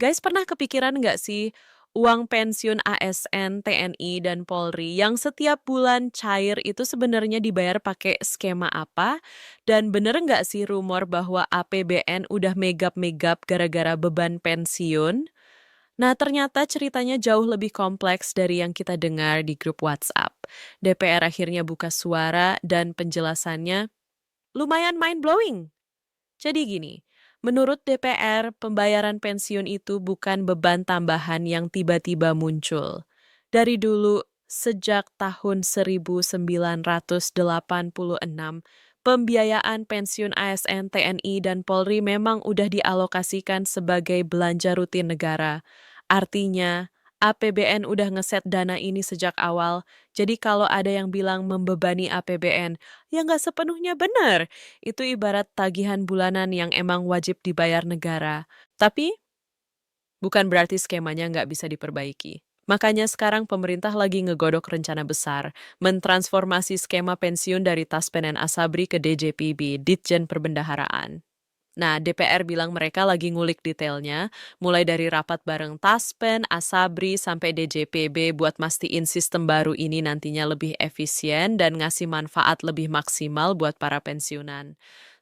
Guys, pernah kepikiran nggak sih, uang pensiun ASN, TNI, dan Polri yang setiap bulan cair itu sebenarnya dibayar pakai skema apa? Dan bener nggak sih rumor bahwa APBN udah megap-megap gara-gara beban pensiun? Nah, ternyata ceritanya jauh lebih kompleks dari yang kita dengar di grup WhatsApp. DPR akhirnya buka suara dan penjelasannya lumayan mind-blowing. Jadi gini, menurut DPR, pembayaran pensiun itu bukan beban tambahan yang tiba-tiba muncul. Dari dulu, sejak tahun 1986, pembiayaan pensiun ASN, TNI, dan Polri memang udah dialokasikan sebagai belanja rutin negara. Artinya, APBN udah ngeset dana ini sejak awal, jadi kalau ada yang bilang membebani APBN, ya nggak sepenuhnya benar. Itu ibarat tagihan bulanan yang emang wajib dibayar negara. Tapi, bukan berarti skemanya nggak bisa diperbaiki. Makanya sekarang pemerintah lagi ngegodok rencana besar, mentransformasi skema pensiun dari Taspen dan Asabri ke DJPB, Ditjen Perbendaharaan. Nah, DPR bilang mereka lagi ngulik detailnya, mulai dari rapat bareng Taspen, Asabri, sampai DJPB buat mastiin sistem baru ini nantinya lebih efisien dan ngasih manfaat lebih maksimal buat para pensiunan.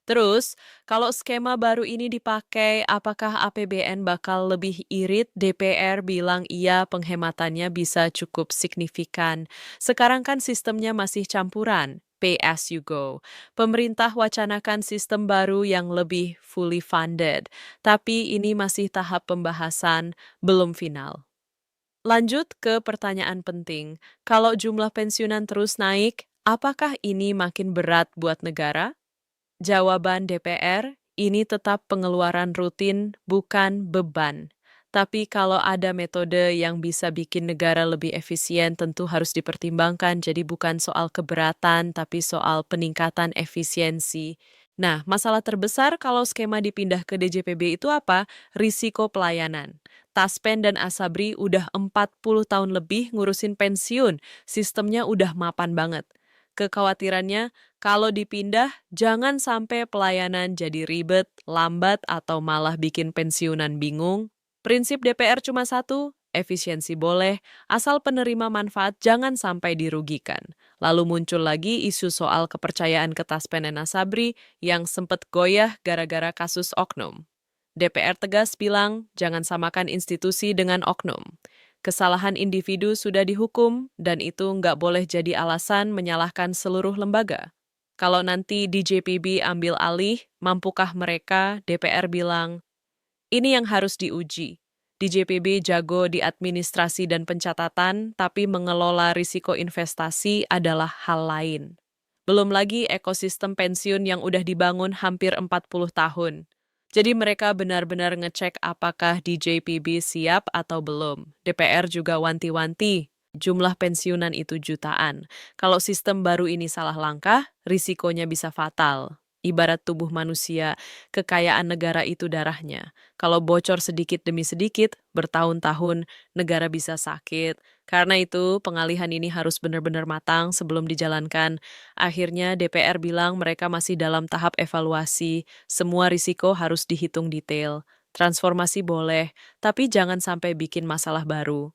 Terus, kalau skema baru ini dipakai, apakah APBN bakal lebih irit? DPR bilang iya, penghematannya bisa cukup signifikan. Sekarang kan sistemnya masih campuran, pay as you go. Pemerintah wacanakan sistem baru yang lebih fully funded, tapi ini masih tahap pembahasan, belum final. Lanjut ke pertanyaan penting, kalau jumlah pensiunan terus naik, apakah ini makin berat buat negara? Jawaban DPR, ini tetap pengeluaran rutin, bukan beban. Tapi kalau ada metode yang bisa bikin negara lebih efisien tentu harus dipertimbangkan, jadi bukan soal keberatan, tapi soal peningkatan efisiensi. Nah, masalah terbesar kalau skema dipindah ke DJPB itu apa? Risiko pelayanan. Taspen dan Asabri udah 40 tahun lebih ngurusin pensiun, sistemnya udah mapan banget. Kekhawatirannya, kalau dipindah, jangan sampai pelayanan jadi ribet, lambat, atau malah bikin pensiunan bingung. Prinsip DPR cuma satu, efisiensi boleh, asal penerima manfaat jangan sampai dirugikan. Lalu muncul lagi isu soal kepercayaan ke Taspen dan Asabri yang sempat goyah gara-gara kasus oknum. DPR tegas bilang, jangan samakan institusi dengan oknum. Kesalahan individu sudah dihukum, dan itu nggak boleh jadi alasan menyalahkan seluruh lembaga. Kalau nanti DJPB ambil alih, mampukah mereka? DPR bilang, ini yang harus diuji. DJPB jago di administrasi dan pencatatan, tapi mengelola risiko investasi adalah hal lain. Belum lagi ekosistem pensiun yang udah dibangun hampir 40 tahun. Jadi mereka benar-benar ngecek apakah DJPB siap atau belum. DPR juga wanti-wanti, jumlah pensiunan itu jutaan. Kalau sistem baru ini salah langkah, risikonya bisa fatal. Ibarat tubuh manusia, kekayaan negara itu darahnya. Kalau bocor sedikit demi sedikit, bertahun-tahun, negara bisa sakit. Karena itu, pengalihan ini harus benar-benar matang sebelum dijalankan. Akhirnya DPR bilang mereka masih dalam tahap evaluasi, semua risiko harus dihitung detail. Transformasi boleh, tapi jangan sampai bikin masalah baru.